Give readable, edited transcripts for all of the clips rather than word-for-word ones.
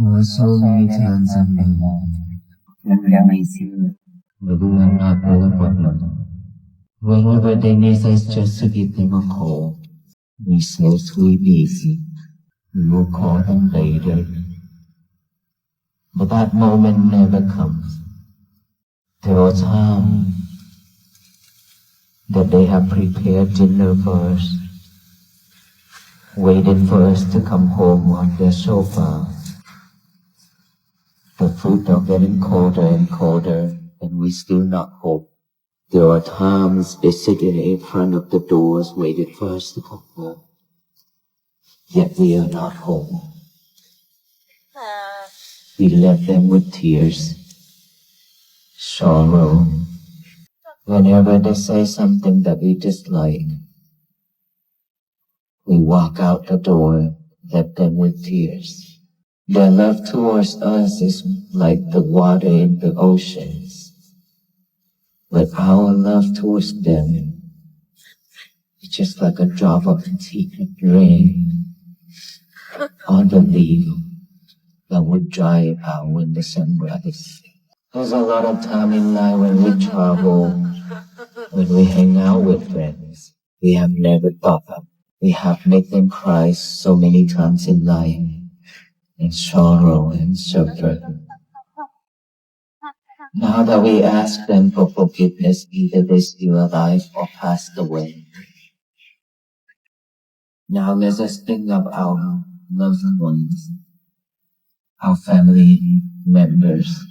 There are so many times in my life but we are not overwhelmed. Whenever they need us just to give them a call, we say sweet easy. We will call them later. But that moment never comes. There are times that they have prepared dinner for us, waited for us to come home on their sofa. The food are getting colder and colder, and we still not home. There are times they sit in front of the doors waiting for us to come home, yet we are not home. We left them with tears, sorrow. Whenever they say something that we dislike, we walk out the door, left them with tears. Their love towards us is like the water in the oceans, but our love towards them is just like a drop of rain on the leaf that would dry out when the sun rises. There's a lot of time in life when we travel, when we hang out with friends, we have never thought of. We have made them cry so many times in life, and sorrow and suffering. Now that we ask them for forgiveness, either they're still alive or passed away. Now let us think of our loved ones, our family members.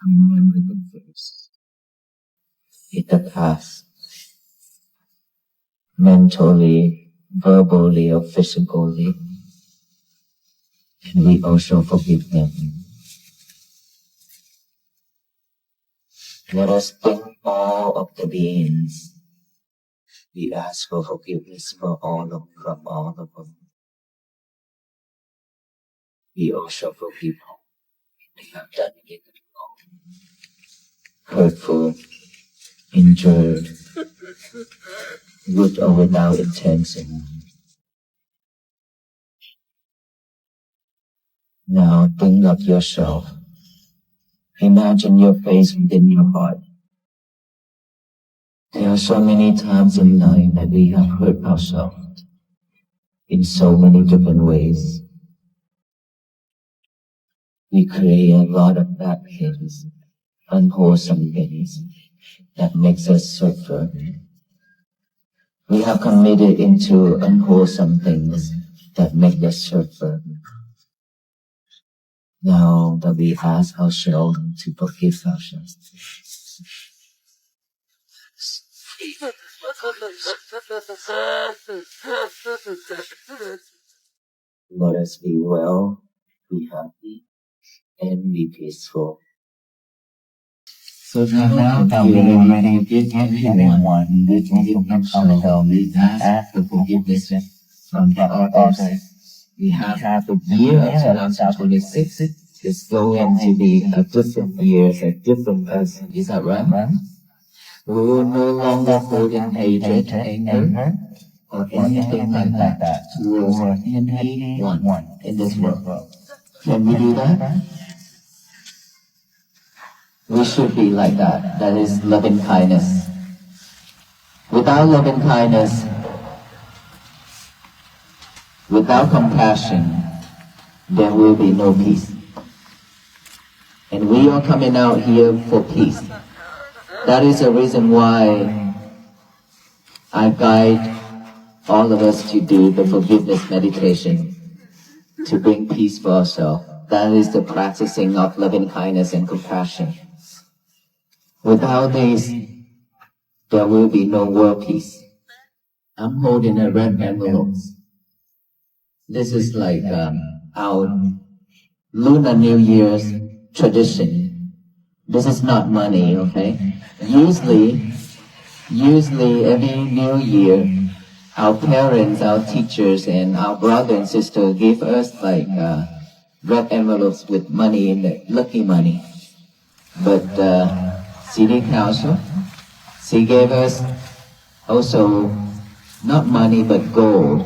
Remember them first. In the past, mentally, verbally, or physically, and we also forgive them. Let us think all of the beings. We ask for forgiveness from all of them. We also forgive all they have done it wrong, hurtful, injured, with or without intention. Now think of yourself. Imagine your face within your heart. There are so many times in life that we have hurt ourselves in so many different ways. We create a lot of bad things, unwholesome things that makes us suffer. We have committed into unwholesome things that make us suffer. Now that we ask ourselves to forgive ourselves, let us be well, be happy, and be peaceful. So now that we already did everyone, we can give ourselves, we ask for forgiveness from the others. We have the year of 2026 is going to be a different year, a different person. Is that right? We will no longer hold in hatred, anger, or anything like that towards anyone in this world. Can we do that? We should be like that. That is loving kindness. Without loving kindness, without compassion, there will be no peace. And we are coming out here for peace. That is the reason why I guide all of us to do the forgiveness meditation, to bring peace for ourselves. That is the practicing of loving kindness and compassion. Without these, there will be no world peace. I'm holding a red envelope. This is like our Lunar New Year's tradition. This is not money, okay? Usually every New Year, our parents, our teachers, and our brother and sister give us like red envelopes with money in it, lucky money. But City Council, she gave us also not money but gold.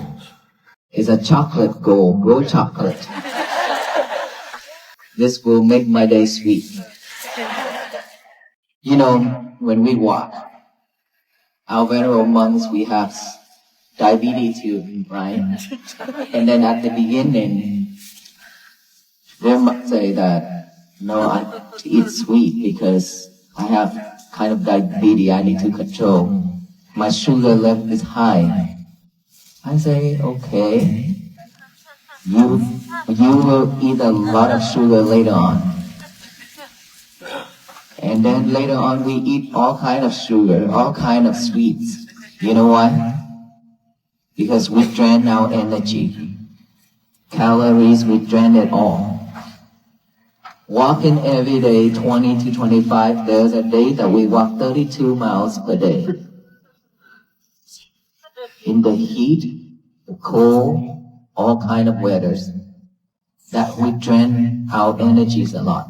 It's a chocolate gold chocolate. This will make my day sweet. You know, when we walk, our venerable monks, we have diabetes too, right? And then at the beginning, they might say that, no, I have to eat sweet because I have kind of diabetes I need to control. My sugar level is high. I say, okay, you will eat a lot of sugar later on. And then later on we eat all kind of sugar, all kind of sweets. You know why? Because we drain our energy. Calories, we drain it all. Walking every day 20 to 25, there's a day that we walk 32 miles per day. In the heat, the cold, all kind of weathers, that we drain our energies a lot,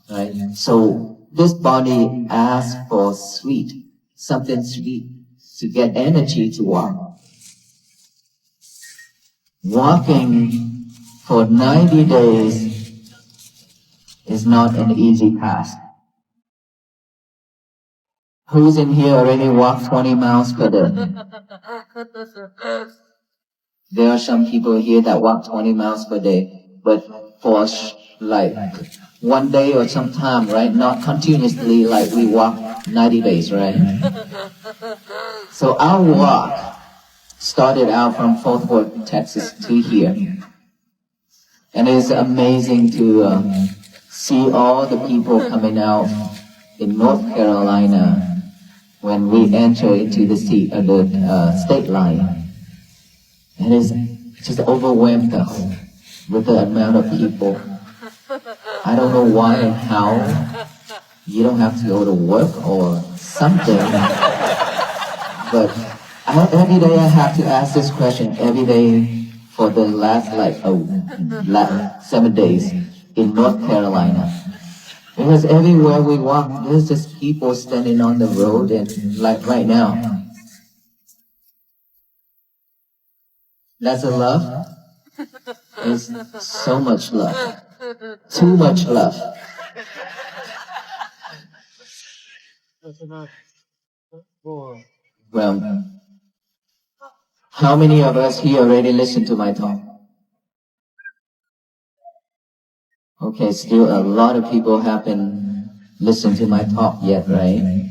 right? So this body asks for sweet, something sweet, to get energy to walk. Walking for 90 days is not an easy task. Who's in here already walked 20 miles per day? There are some people here that walk 20 miles per day, but for like one day or some time, right? Not continuously like we walk 90 days, right? So our walk started out from Fort Worth, Texas to here. And it's amazing to see all the people coming out in North Carolina when we enter into the state line. And it's just overwhelmed us with the amount of people. I don't know why and how. You don't have to go to work or something. But every day I have to ask this question every day for the last 7 days in North Carolina. Because everywhere we walk, there's just people standing on the road and like right now. That's a love. It's so much love. Too much love. Well, how many of us here already listened to my talk? Okay, still a lot of people haven't listened to my talk yet, right?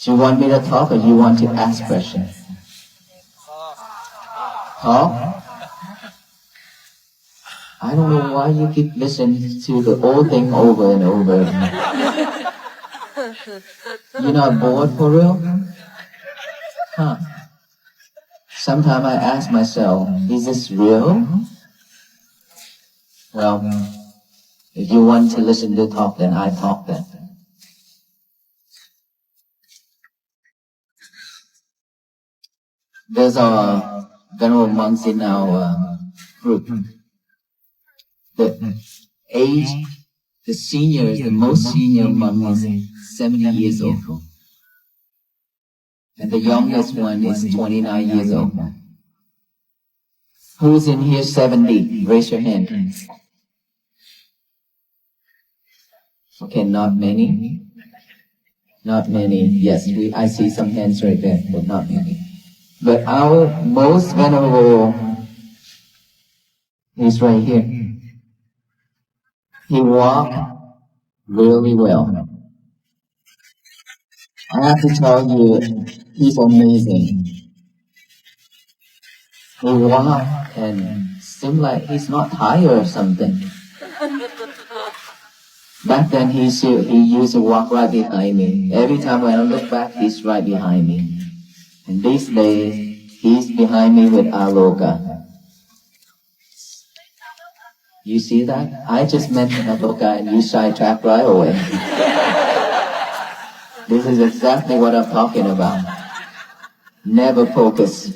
Do you want me to talk or you want to ask questions? Talk? I don't know why you keep listening to the old thing over and over. You're not bored for real? Huh. Sometimes I ask myself, is this real? Well, if you want to listen to talk, then I talk then. There's our venerable monks in our group. The age, the most senior monk is 70 years old. And the youngest one is 29 years old. Who's in here 70? Raise your hand. Okay, not many. Not many. Yes, I see some hands right there, but not many. But our most venerable is right here. He walked really well. I have to tell you, he's amazing. He walked and seemed like he's not tired or something. Back then he used to walk right behind me. Every time when I look back, he's right behind me. And these days, he's behind me with Aloka. You see that? I just mentioned Aloka and you sidetracked right away. This is exactly what I'm talking about. Never focus.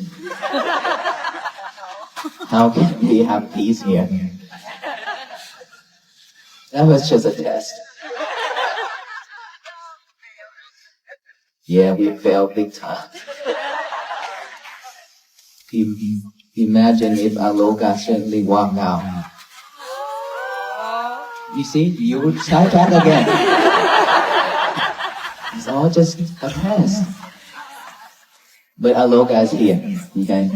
How can we have peace here? That was just a test. Yeah, we failed big time. Imagine if Aloka suddenly walked out. You see, you sidetrack again. It's all just a past. But Aloka is here, okay?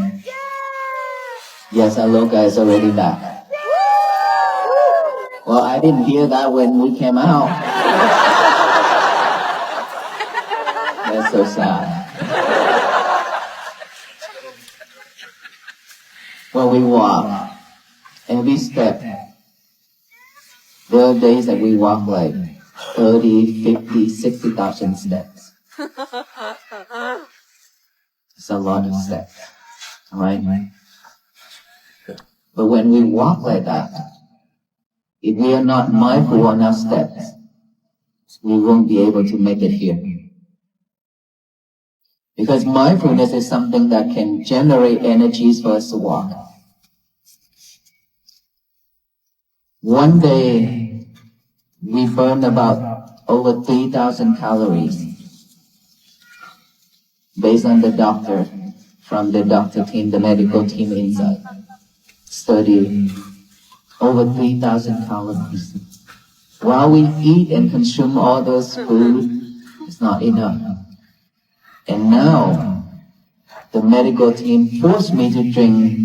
Yes, Aloka is already back. Well, I didn't hear that when we came out. That's so sad. When we walk, every step, there are days that we walk like 30, 50, 60,000 steps. It's a lot of steps, right? But when we walk like that, if we are not mindful on our steps, we won't be able to make it here. Because mindfulness is something that can generate energies for us to walk. One day, we burned about over 3,000 calories based on the doctor, from the doctor team, the medical team inside. Study over 3,000 calories. While we eat and consume all those food, it's not enough. And now, the medical team forced me to drink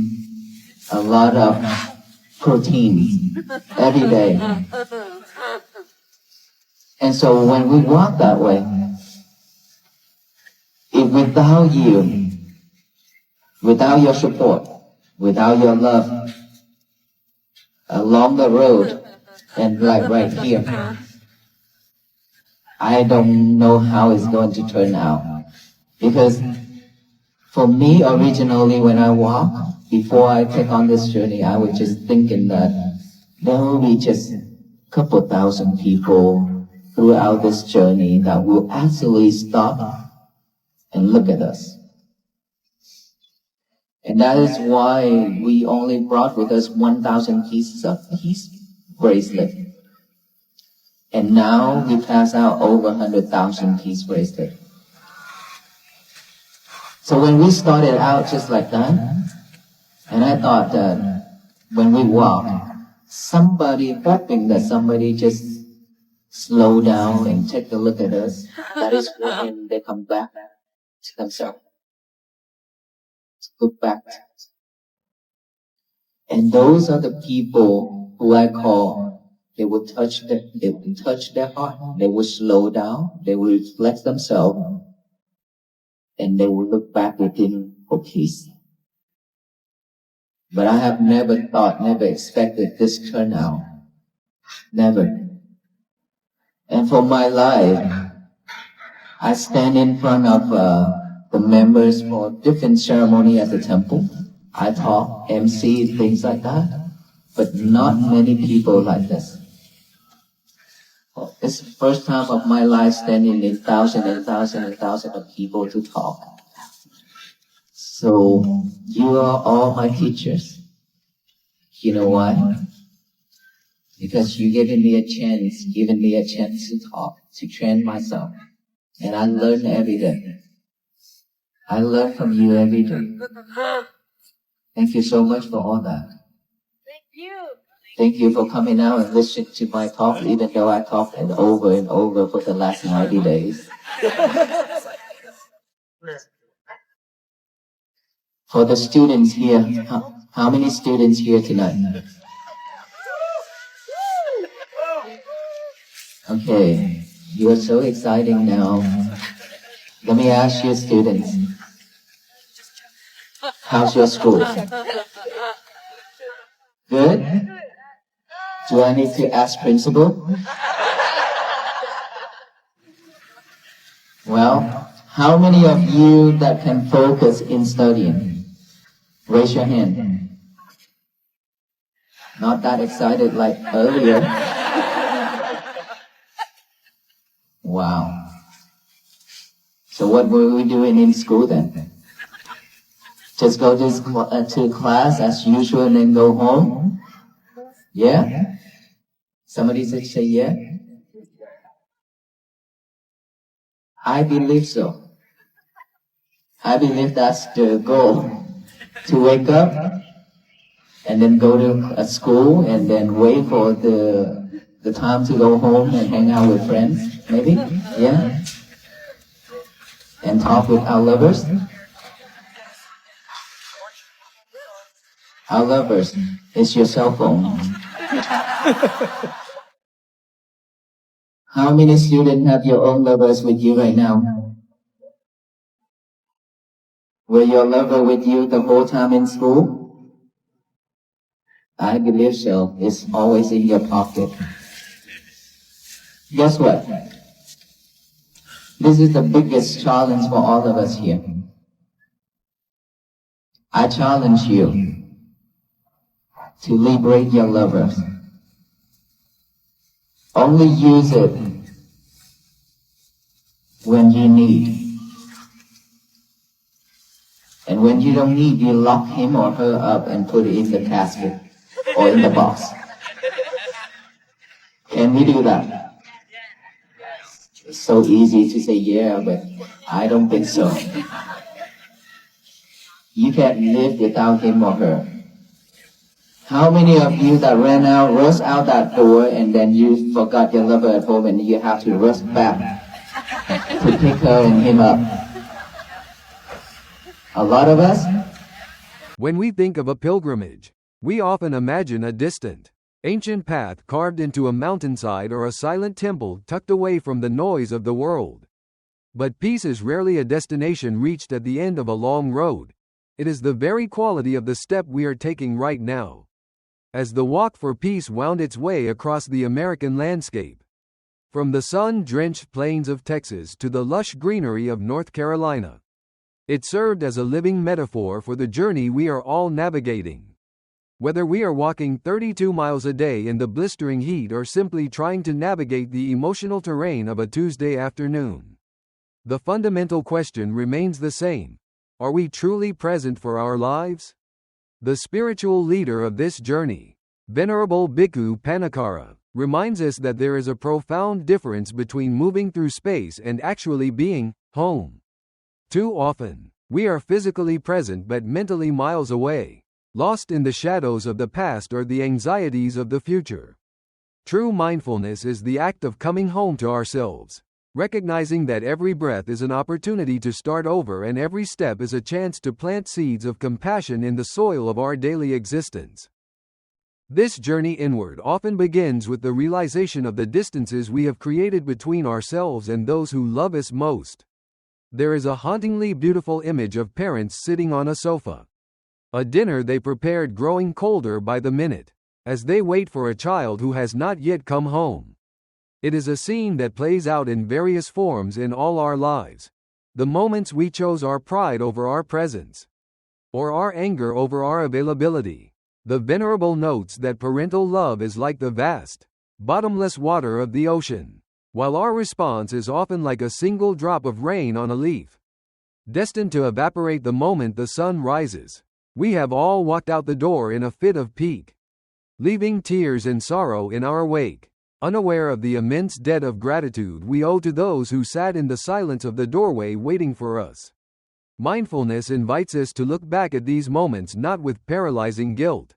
a lot of protein every day. And so when we walk that way, if without you, without your support, without your love, along the road, and like right here, I don't know how it's going to turn out. Because for me, originally, when I walk, before I take on this journey, I was just thinking that there will be just a couple thousand people throughout this journey that will actually stop and look at us. And that is why we only brought with us 1,000 pieces of peace bracelet. And now we pass out over 100,000 peace bracelet. So when we started out just like that, and I thought that when we walk, hoping that somebody just slow down and take a look at us, that is when they come back to themselves. To look back. And those are the people who I call, they will touch their heart, they will slow down, they will reflect themselves, and they will look back within for peace. But I have never expected this turnout. Never. And for my life, I stand in front of the members for different ceremony at the temple. I talk, MC, things like that. But not many people like this. It's the first time of my life standing in thousands and thousands and thousands of people to talk. So you are all my teachers. You know why? Because you given me a chance to talk, to train myself. And I learn every day. I learn from you every day. Thank you so much for all that. Thank you. Thank you for coming out and listening to my talk, even though I talked and over for the last 90 days. For the students here, how many students here tonight? Okay, you are so exciting now. Let me ask you, students, how's your school? Good? Do I need to ask principal? Well, how many of you that can focus in studying? Raise your hand. Not that excited like earlier. Wow. So what were we doing in school then? Just go to class as usual and then go home? Yeah? Somebody said say yeah? I believe so. I believe that's the goal. To wake up and then go to a school and then wait for the the time to go home and hang out with friends, maybe? Yeah? And talk with our lovers? Our lovers is your cell phone. How many students have your own lovers with you right now? Were your lover with you the whole time in school? I believe so. It's always in your pocket. Guess what? This is the biggest challenge for all of us here. I challenge you to liberate your lovers. Only use it when you need. And when you don't need, you lock him or her up and put it in the casket or in the box. Can we do that? It's so easy to say yeah, but I don't think so. You can't live without him or her. How many of you that rush out that door and then you forgot your lover at home and you have to rush back to pick her and him up? A lot of us? When we think of a pilgrimage, we often imagine a distant, ancient path carved into a mountainside or a silent temple tucked away from the noise of the world. But peace is rarely a destination reached at the end of a long road. It is the very quality of the step we are taking right now. As the walk for peace wound its way across the American landscape, from the sun-drenched plains of Texas to the lush greenery of North Carolina, it served as a living metaphor for the journey we are all navigating. Whether we are walking 32 miles a day in the blistering heat or simply trying to navigate the emotional terrain of a Tuesday afternoon, the fundamental question remains the same. Are we truly present for our lives? The spiritual leader of this journey, Venerable Bhikkhu Panikkara, reminds us that there is a profound difference between moving through space and actually being home. Too often, we are physically present but mentally miles away, lost in the shadows of the past or the anxieties of the future. True mindfulness is the act of coming home to ourselves, recognizing that every breath is an opportunity to start over and every step is a chance to plant seeds of compassion in the soil of our daily existence. This journey inward often begins with the realization of the distances we have created between ourselves and those who love us most. There is a hauntingly beautiful image of parents sitting on a sofa, a dinner they prepared growing colder by the minute, as they wait for a child who has not yet come home. It is a scene that plays out in various forms in all our lives. The moments we chose our pride over our presence, or our anger over our availability. The Venerable notes that parental love is like the vast, bottomless water of the ocean, while our response is often like a single drop of rain on a leaf, destined to evaporate the moment the sun rises. We have all walked out the door in a fit of pique, leaving tears and sorrow in our wake, unaware of the immense debt of gratitude we owe to those who sat in the silence of the doorway waiting for us. Mindfulness invites us to look back at these moments not with paralyzing guilt,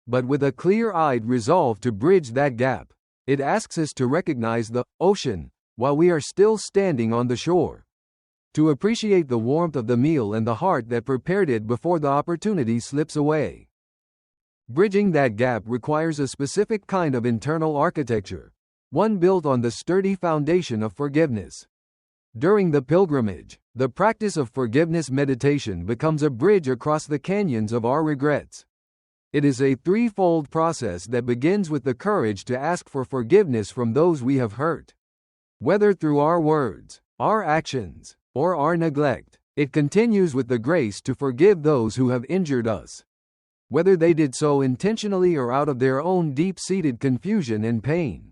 but with a clear-eyed resolve to bridge that gap. It asks us to recognize the ocean while we are still standing on the shore, to appreciate the warmth of the meal and the heart that prepared it before the opportunity slips away. Bridging that gap requires a specific kind of internal architecture, one built on the sturdy foundation of forgiveness. During the pilgrimage, the practice of forgiveness meditation becomes a bridge across the canyons of our regrets. It is a threefold process that begins with the courage to ask for forgiveness from those we have hurt. Whether through our words, our actions, or our neglect, it continues with the grace to forgive those who have injured us, whether they did so intentionally or out of their own deep-seated confusion and pain.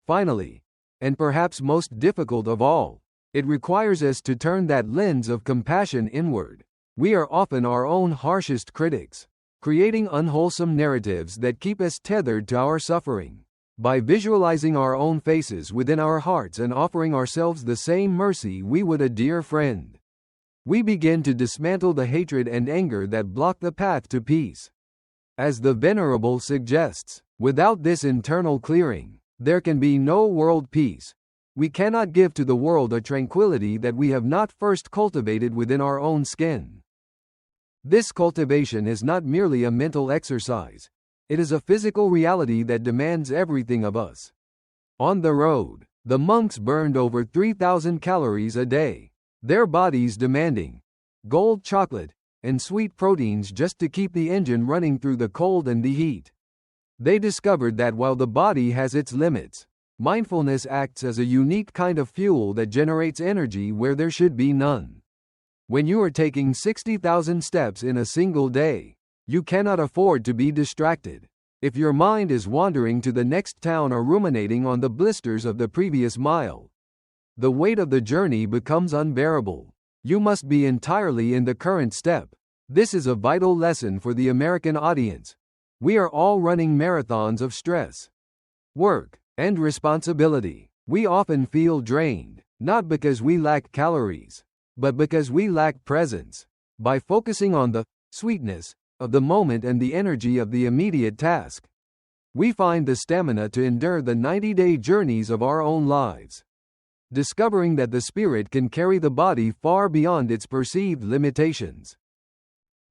Finally, and perhaps most difficult of all, it requires us to turn that lens of compassion inward. We are often our own harshest critics, creating unwholesome narratives that keep us tethered to our suffering. By visualizing our own faces within our hearts and offering ourselves the same mercy we would a dear friend, we begin to dismantle the hatred and anger that block the path to peace. As the Venerable suggests, without this internal clearing, There can be no world peace. We cannot give to the world a tranquility that we have not first cultivated within our own skin. This cultivation is not merely a mental exercise. It is a physical reality that demands everything of us. On the road, the monks burned over 3,000 calories a day, their bodies demanding gold chocolate and sweet proteins just to keep the engine running through the cold and the heat. They discovered that while the body has its limits, mindfulness acts as a unique kind of fuel that generates energy where there should be none. When you are taking 60,000 steps in a single day, you cannot afford to be distracted. If your mind is wandering to the next town or ruminating on the blisters of the previous mile, the weight of the journey becomes unbearable. You must be entirely in the current step. This is a vital lesson for the American audience. We are all running marathons of stress, work, and responsibility. We often feel drained, not because we lack calories, but because we lack presence. By focusing on the sweetness of the moment and the energy of the immediate task, we find the stamina to endure the 90-day journeys of our own lives. Discovering that the spirit can carry the body far beyond its perceived limitations.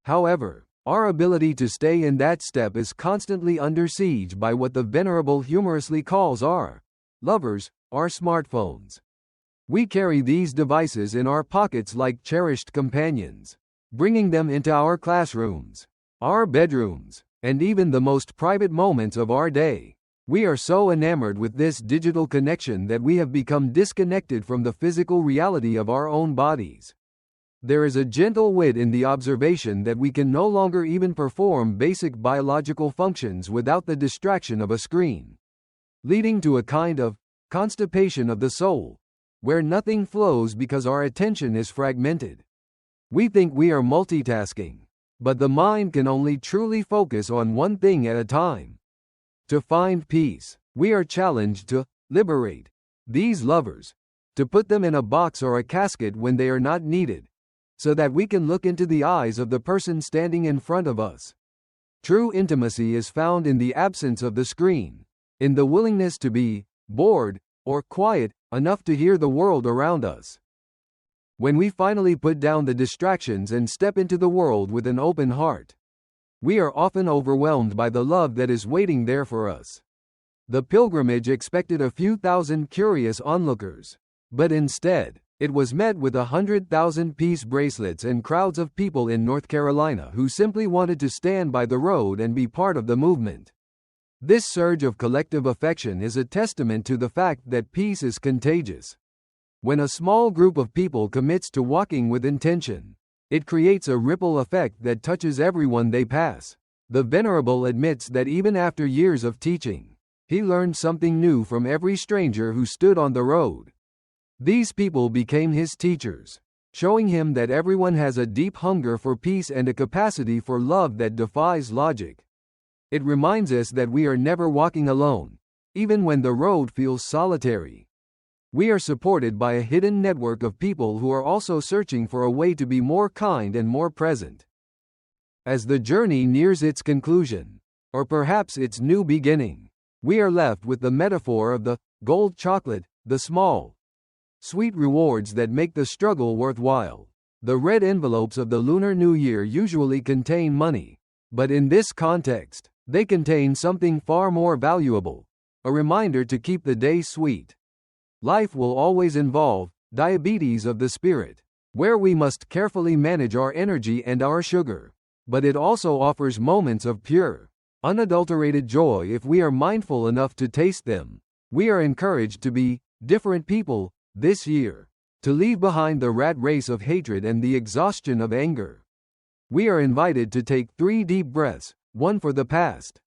However, our ability to stay in that step is constantly under siege by what the Venerable humorously calls our lovers, our smartphones. We carry these devices in our pockets like cherished companions, bringing them into our classrooms, our bedrooms, and even the most private moments of our day. We are so enamored with this digital connection that we have become disconnected from the physical reality of our own bodies. There is a gentle wit in the observation that we can no longer even perform basic biological functions without the distraction of a screen, leading to a kind of constipation of the soul, where nothing flows because our attention is fragmented. We think we are multitasking, but the mind can only truly focus on one thing at a time. To find peace, we are challenged to liberate these lovers, to put them in a box or a casket when they are not needed, so that we can look into the eyes of the person standing in front of us. True intimacy is found in the absence of the screen, in the willingness to be bored or quiet enough to hear the world around us. When we finally put down the distractions and step into the world with an open heart, we are often overwhelmed by the love that is waiting there for us. The pilgrimage expected a few thousand curious onlookers, but instead, it was met with 100,000 peace bracelets and crowds of people in North Carolina who simply wanted to stand by the road and be part of the movement. This surge of collective affection is a testament to the fact that peace is contagious. When a small group of people commits to walking with intention, it creates a ripple effect that touches everyone they pass. The Venerable admits that even after years of teaching, he learned something new from every stranger who stood on the road. These people became his teachers, showing him that everyone has a deep hunger for peace and a capacity for love that defies logic. It reminds us that we are never walking alone, even when the road feels solitary. We are supported by a hidden network of people who are also searching for a way to be more kind and more present. As the journey nears its conclusion, or perhaps its new beginning, we are left with the metaphor of the gold chocolate, the small, sweet rewards that make the struggle worthwhile. The red envelopes of the Lunar New Year usually contain money, but in this context, they contain something far more valuable, a reminder to keep the day sweet. Life will always involve diabetes of the spirit, where we must carefully manage our energy and our sugar, but it also offers moments of pure, unadulterated joy if we are mindful enough to taste them. We are encouraged to be different people this year, to leave behind the rat race of hatred and the exhaustion of anger. We are invited to take 3 deep breaths, one for the past,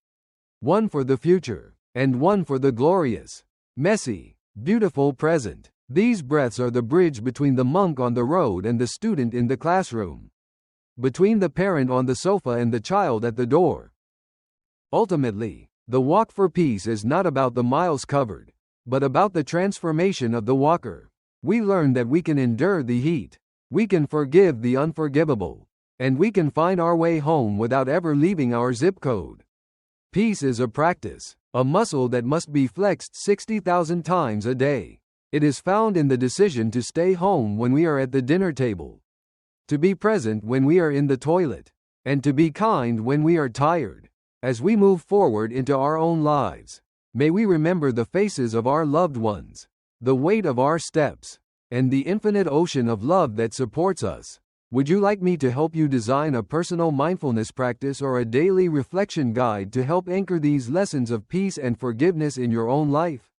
one for the future, and one for the glorious, messy, beautiful present. These breaths are the bridge between the monk on the road and the student in the classroom, between the parent on the sofa and the child at the door. Ultimately, the walk for peace is not about the miles covered, but about the transformation of the walker. We learn that we can endure the heat, we can forgive the unforgivable, and we can find our way home without ever leaving our zip code. Peace is a practice, a muscle that must be flexed 60,000 times a day. It is found in the decision to stay home when we are at the dinner table, to be present when we are in the toilet, and to be kind when we are tired. As we move forward into our own lives, may we remember the faces of our loved ones, the weight of our steps, and the infinite ocean of love that supports us. Would you like me to help you design a personal mindfulness practice or a daily reflection guide to help anchor these lessons of peace and forgiveness in your own life?